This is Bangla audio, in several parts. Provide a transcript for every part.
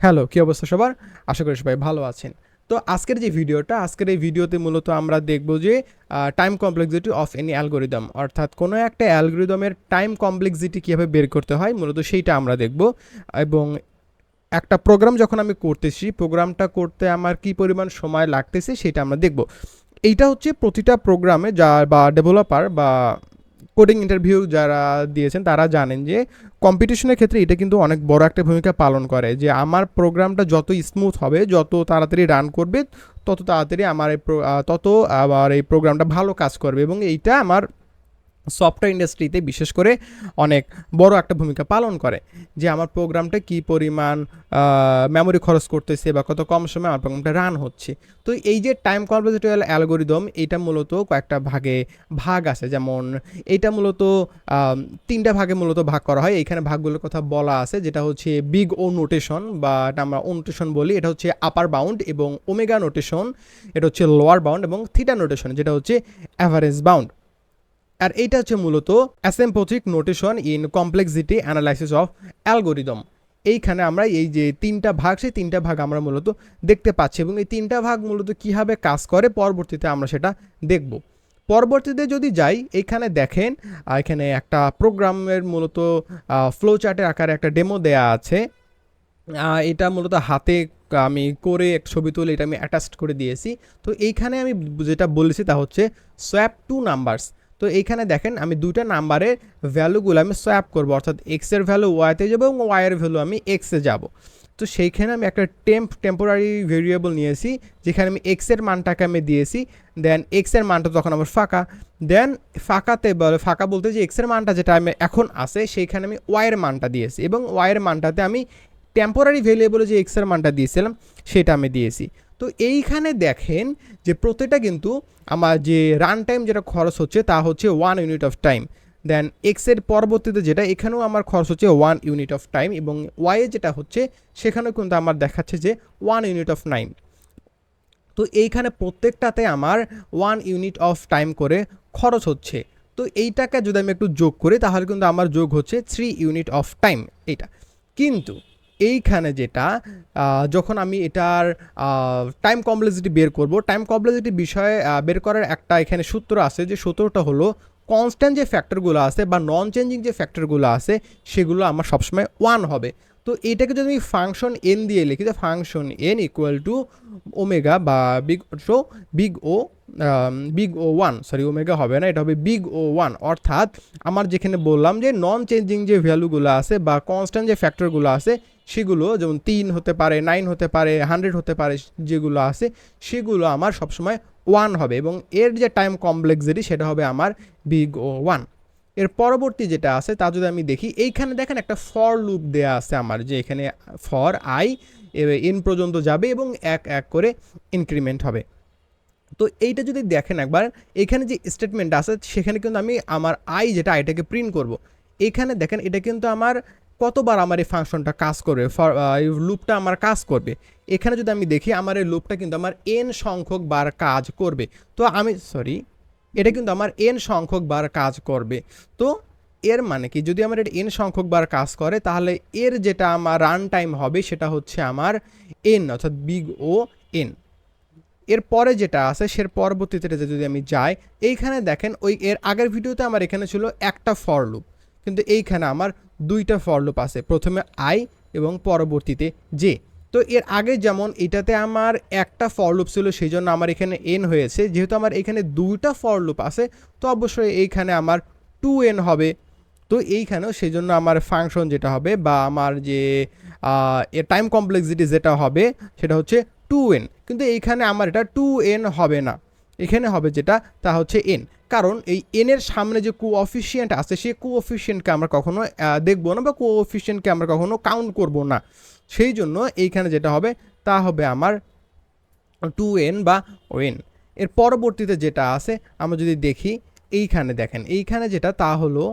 হ্যালো, কি অবস্থা সবার? আশা করি সবাই ভালো আছেন। তো আজকের যে ভিডিওটা, আজকের এই ভিডিওতে মূলত আমরা দেখব যে time complexity of any algorithm, অর্থাৎ কোনো একটা অ্যালগরিদমের টাইম কমপ্লেক্সিটি কীভাবে বের করতে হয় মূলত সেইটা আমরা দেখব। এবং একটা প্রোগ্রাম যখন আমি করতেছি, প্রোগ্রামটা করতে আমার কি পরিমাণ সময় লাগতেছে সেটা আমরা দেখব। এইটা হচ্ছে প্রতিটা প্রোগ্রামে বা ডেভেলপার বা কোডিং ইন্টারভিউ যারা দিয়েছেন তারা জানেন যে কম্পিটিশনের ক্ষেত্রে এটা কিন্তু অনেক বড় একটা ভূমিকা পালন করে, যে আমার প্রোগ্রামটা যত স্মুথ হবে, যত তাড়াতাড়ি রান করবে, তত তাড়াতাড়ি আমার এই প্রোগ্রামটা ভালো কাজ করবে। এবং এইটা আমার সফটওয়্যার ইন্ডাস্ট্রিতে বিশেষ করে অনেক বড় একটা ভূমিকা পালন করে, যে আমার প্রোগ্রামটা কী পরিমাণ মেমোরি খরচ করতেছে বা কত কম সময় আমার প্রোগ্রামটা রান হচ্ছে। তো এই যে টাইম কমপ্লেক্সিটি অ্যালগরিদম, এটা মূলত কয়েকটা ভাগ আছে। যেমন এইটা মূলত তিনটা ভাগে মূলত ভাগ করা হয়। এইখানে ভাগগুলোর কথা বলা আছে, যেটা হচ্ছে বিগ ও নোটেশন, বা এটা আমরা ও নোটেশন বলি, এটা হচ্ছে আপার বাউন্ড, এবং ওমেগা নোটেশন এটা হচ্ছে লোয়ার বাউন্ড, এবং থিটা নোটেশন যেটা হচ্ছে অ্যাভারেজ বাউন্ড। আর এইটা হচ্ছে মূলত asymptotic notation in complexity analysis of algorithm. এইখানে আমরা এই যে তিনটা ভাগ, সেই তিনটা ভাগ আমরা মূলত দেখতে পাচ্ছি, এবং এই তিনটা ভাগ মূলত কীভাবে কাজ করে পরবর্তীতে আমরা সেটা দেখব। পরবর্তীতে যদি যাই, এইখানে দেখেন এখানে একটা প্রোগ্রামের মূলত ফ্লো চার্টের আকারে একটা ডেমো দেয়া আছে। এটা মূলত হাতে আমি করে এক ছবি তুলে এটা আমি অ্যাটাচড করে দিয়েছি। তো এইখানে আমি যেটা বলেছি তা হচ্ছে সোয়াপ টু নাম্বারস। তো এইখানে দেখেন আমি দুইটা নাম্বারের ভ্যালুগুলো আমি সোয়াপ করবো, অর্থাৎ এক্সের ভ্যালু ওয়াইতে যাবো এবং ওয়াইয়ের ভ্যালু আমি এক্সে যাব। তো সেইখানে আমি একটা টেম্পোরারি ভেরিয়েবল নিয়েছি, যেখানে আমি এক্সের মানটাকে আমি দিয়েছি, দেন এক্সের মানটা তখন আমার ফাঁকা, দেন ফাঁকা বলতে যে এক্সের মানটা যেটা আমি এখন আছে সেইখানে আমি ওয়াইয়ের মানটা দিয়েছি, এবং ওয়াইয়ের মানটাতে আমি টেম্পোরারি ভেরিয়েবলে যে এক্সের মানটা দিয়েছিলাম সেটা আমি দিয়েছি। তো এইখানে দেখেন যে প্রত্যেকটা কিন্তু আমার যে রান টাইম যেটা খরচ হচ্ছে তা হচ্ছে 1 ইউনিট অফ টাইম। দেন এক্সের পরবর্তীতে যেটা, এখানেও আমার খরচ হচ্ছে 1 ইউনিট অফ টাইম, এবং ওয়াইয়ে যেটা হচ্ছে সেখানেও কিন্তু আমার দেখাচ্ছে যে 1 ইউনিট অফ 9। তো এইখানে প্রত্যেকটাতে আমার 1 ইউনিট অফ টাইম করে খরচ হচ্ছে। তো এইটাকে যদি আমি একটু যোগ করি তাহলে কিন্তু আমার যোগ হচ্ছে 3 ইউনিট অফ টাইম এইটা। কিন্তু এইখানে যেটা যখন আমি এটার টাইম কমপ্লেক্সিটি বের করব, টাইম কমপ্লেক্সিটি বিষয়ে বের করার একটা এখানে সূত্র আছে, যে সূত্রটা হলো কনস্ট্যান্ট যে ফ্যাক্টরগুলো আছে বা নন চেঞ্জিং যে ফ্যাক্টরগুলো আছে সেগুলো আমার সবসময় 1 হবে। তো এটাকে যদি আমি ফাংশন এন দিয়ে লিখি, যে function N equal to omega বা বিগ ও 1, সরি ওমেগা হবে না, এটা হবে বিগ ও 1। অর্থাৎ আমার যেখানে বললাম যে নন চেঞ্জিং যে ভ্যালুগুলো আছে বা কনস্ট্যান্ট যে ফ্যাক্টরগুলো আছে সেগুলো, যেমন 3 হতে পারে, 9 হতে পারে, 100 হতে পারে, যেগুলো আছে সেগুলো আমার সবসময় 1 হবে, এবং এর যে টাইম কমপ্লেক্সিটি সেটা হবে আমার বিগ ও 1। এর পরবর্তী যেটা আছে তা যদি আমি দেখি, এইখানে দেখেন একটা ফর লুপ দেয়া আছে আমার, যে এখানে ফর আই এন পর্যন্ত যাবে এবং এক এক করে ইনক্রিমেন্ট হবে। তো এইটা যদি দেখেন একবার, এখানে যে স্টেটমেন্ট আছে সেখানে কিন্তু আমি আমার যেটা আইটাকে প্রিন্ট করব। এখানে দেখেন এটা কিন্তু আমার কতবার আমার এই ফাংশনটা কাজ করবে, এই লুপটা আমার কাজ করবে। এখানে যদি আমি দেখি আমার এই লুপটা কিন্তু আমার এন সংখ্যক বার কাজ করবে। তো এটা কিন্তু আমার এন সংখ্যক বার কাজ করবে। তো এর মানে কি, যদি আমার এটা এন সংখ্যক বার কাজ করে তাহলে এর যেটা আমার রান টাইম হবে সেটা হচ্ছে আমার এন, অর্থাৎ বিগ ও এন। এরপরে যেটা আছে সের পরবর্তীতে যদি আমি যাই, এইখানে দেখেন ওই এর আগের ভিডিওতে আমার এখানে ছিল একটা ফর লুপ, কিন্তু এইখানে আমার দুইটা ফর লুপ আছে, প্রথমে আই এবং পরবর্তীতে জে। তো এর আগে যেমন এটাতে আমার একটা ফর লুপ ছিল, সেই জন্য আমার এখানে এন হয়েছে। যেহেতু আমার এখানে দুইটা ফর লুপ আছে তো অবশ্যই এইখানে আমার 2n হবে। তো এইখানেও সেই জন্য আমার ফাংশন যেটা হবে বা আমার যে এর টাইম কমপ্লেক্সিটি যেটা হবে সেটা হচ্ছে 2n, কিন্তু এইখানে আমার এটা 2n হবে না, এখানে হবে যেটা তা হচ্ছে n। কারণ এই n এর সামনে যে কোঅফিশিয়েন্ট আছে সেই কোঅফিশিয়েন্টকে আমরা কখনো দেখবো না বা কোঅফিশিয়েন্টকে আমরা কখনো কাউন্ট করব না, সেই জন্য এইখানে যেটা হবে তা হবে আমার 2n বা n। এর পরবর্তীতে যেটা আছে আমরা যদি দেখি, এইখানে দেখেন এইখানে যেটা তা হলো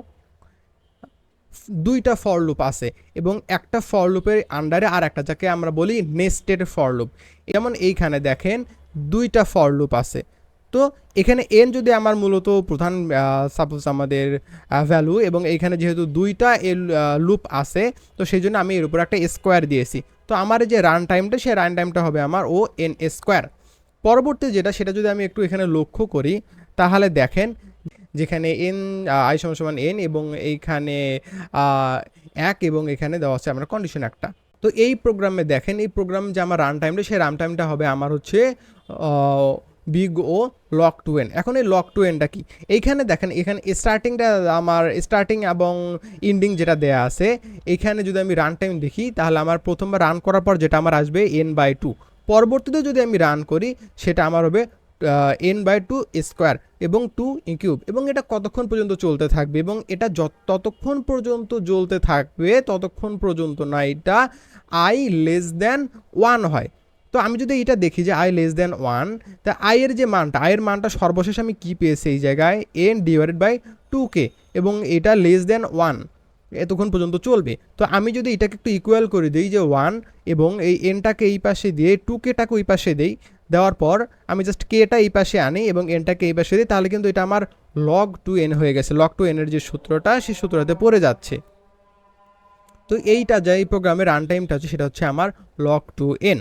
দুইটা ফর লুপ আছে, এবং একটা ফর লুপের আন্ডারে আর একটা, যাকে আমরা বলি নেস্টেড ফর লুপ। যেমন এইখানে দেখেন দুইটা ফর লুপ আছে। তো এখানে এন যদি আমার মূলত প্রধান সাপোজ আমাদের ভ্যালু, এবং এইখানে যেহেতু দুইটা লুপ আছে তো সেই জন্য আমি এর উপর একটা স্কোয়ার দিয়েছি। তো আমার এই যে রান টাইমটা, সেই রান টাইমটা হবে আমার ও এন স্কোয়ার। পরবর্তী যেটা, সেটা যদি আমি একটু এখানে লক্ষ্য করি, তাহলে দেখেন যেখানে এন আই সমান সমান এন এবং এইখানে 1 এবং এখানে দেওয়া আছে আমার কন্ডিশন একটা। তো এই প্রোগ্রামে দেখেন, এই প্রোগ্রাম যে আমার রান টাইমটা, সেই রান টাইমটা হবে আমার হচ্ছে big O log two n. এখন এই লক টু এনটা কি, এইখানে দেখেন এখানে স্টার্টিংটা আমার স্টার্টিং এবং এন্ডিং যেটা দেয়া আছে, এইখানে যদি আমি রান টাইম দেখি তাহলে আমার প্রথমবার রান করার পর যেটা আমার আসবে n/2, পরবর্তীতে যদি আমি রান করি সেটা আমার হবে n/2 স্কোয়ার এবং 2 কিউব। এবং এটা কতক্ষণ পর্যন্ত চলতে থাকবে, এবং এটা ততক্ষণ পর্যন্ত চলতে থাকবে ততক্ষণ পর্যন্ত না এটা i লেস দ্যান 1 হয়। তো আমি যদি এটা দেখি যে i লেস দ্যান 1, তা i এর যে মানটা, i এর মানটা সর্বশেষ আমি কি পেয়েছি এই জায়গায় n/2k, এবং এটা লেস দ্যান 1 এতক্ষণ পর্যন্ত চলবে। তো আমি যদি এটাকে একটু ইকুয়াল করে দিই যে 1 এবং এই এনটাকে এই পাশে দিয়ে 2kটাকে ওই পাশে দিই, দেওয়ার পর আমি জাস্ট কেটা এই পাশে আনি এবং এনটাকে এই পাশে দিই, তাহলে কিন্তু এটা আমার log 2n হয়ে গেছে। log 2n এর যে সূত্রটা, সেই সূত্রটাতে পড়ে যাচ্ছে। তো এইটা যে এই প্রোগ্রামের রান টাইমটা আছে সেটা হচ্ছে আমার log 2n।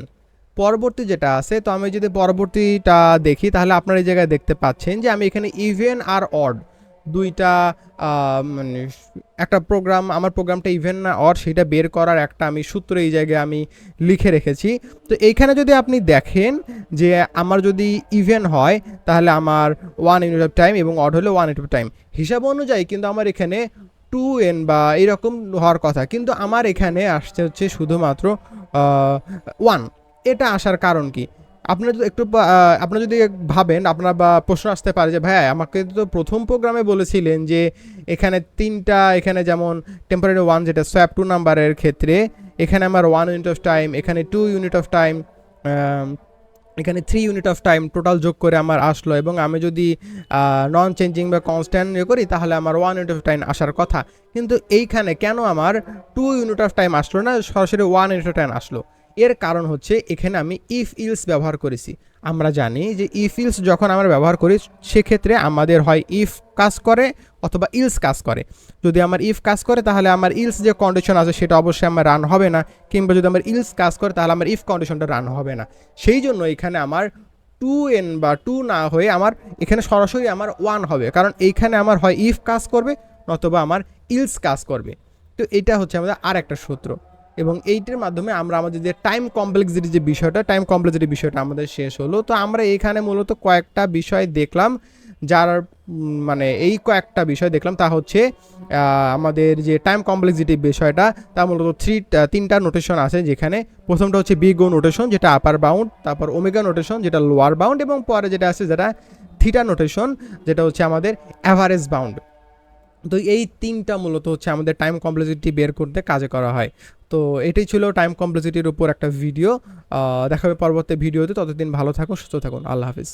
পরবর্তী যেটা আছে, তো আমি যদি পরবর্তীটা দেখি তাহলে আপনারা এই জায়গায় দেখতে পাচ্ছেন যে আমি এখানে ইভেন আর অড দুইটা মানে একটা প্রোগ্রাম, আমার প্রোগ্রামটা ইভেন না অড সেটা বের করার একটা আমি সূত্র এই জায়গায় আমি লিখে রেখেছি। তো এইখানে যদি আপনি দেখেন যে আমার যদি ইভেন হয় তাহলে আমার 1 ইউনিট অফ টাইম এবং অড হলে 1 ইউনিট অফ টাইম, হিসাব অনুযায়ী কিন্তু আমার এখানে 2n বা এরকম হওয়ার কথা, কিন্তু আমার এখানে আসছে হচ্ছে শুধুমাত্র 1। এটা আসার কারণ কি, আপনারা যদি একটু আপনারা যদি ভাবেন, আপনার বা প্রশ্ন আসতে পারে যে ভাই আমাকে তো প্রথম প্রোগ্রামে বলেছিলেন যে এখানে তিনটা, এখানে যেমন টেম্পোরারি 1 যেটা সোয়াপ 2 নাম্বারের ক্ষেত্রে এখানে আমার 1 ইউনিট অফ টাইম, এখানে 2 ইউনিট অফ টাইম, এখানে 3 ইউনিট অফ টাইম টোটাল যোগ করে আমার আসলো, এবং আমি যদি নন চেঞ্জিং বা কনস্ট্যান্ট করি তাহলে আমার 1 ইউনিট অফ টাইম আসার কথা। কিন্তু এইখানে কেন আমার 2 ইউনিট অফ টাইম আসলো না, সরাসরি 1 ইউনিট অফ টাইম আসলো? এর কারণ হচ্ছে এখানে আমি ইফ ইলস ব্যবহার করেছি। আমরা জানি যে ইফ ইলস যখন আমরা ব্যবহার করি সেক্ষেত্রে আমাদের হয় ইফ কাজ করে অথবা ইলস কাজ করে। যদি আমার ইফ কাজ করে তাহলে আমার ইলস যে কন্ডিশন আছে সেটা অবশ্যই আমার রান হবে না, কিংবা যদি আমার ইলস কাজ করে তাহলে আমার ইফ কন্ডিশনটা রান হবে না। সেই জন্য এখানে আমার 2n বা 2 না হয়ে আমার এখানে সরাসরি আমার 1 হবে, কারণ এইখানে আমার হয় ইফ কাজ করবে নতুবা আমার ইলস কাজ করবে। তো এটা হচ্ছে আমাদের আর একটা সূত্র, এবং এইটার মাধ্যমে আমরা আমাদের যে টাইম কমপ্লেক্সিটি যে বিষয়টা, টাইম কমপ্লেক্সিটি বিষয়টা আমাদের শেষ হলো। তো আমরা এইখানে মূলত কয়েকটা বিষয় দেখলাম, যার মানে এই কয়েকটা বিষয় দেখলাম, তা হচ্ছে আমাদের যে টাইম কমপ্লেক্সিটি বিষয়টা, তা মূলত তিনটা নোটেশন আছে, যেখানে প্রথমটা হচ্ছে বিগ ও নোটেশন যেটা আপার বাউন্ড, তারপর ওমেগা নোটেশন যেটা লোয়ার বাউন্ড, এবং পরে যেটা আছে যেটা থিটা নোটেশন যেটা হচ্ছে আমাদের অ্যাভারেজ বাউন্ড। তো এই তিনটা মূলত হচ্ছে আমাদের টাইম কমপ্লেক্সিটি বের করতে কাজে করা হয়। তো এটাই ছিল টাইম কমপ্লেক্সিটির উপর একটা ভিডিও। দেখা হবে পরবর্তী ভিডিওতে, ততদিন ভালো থাকুন, সুস্থ থাকুন, আল্লাহ হাফিজ।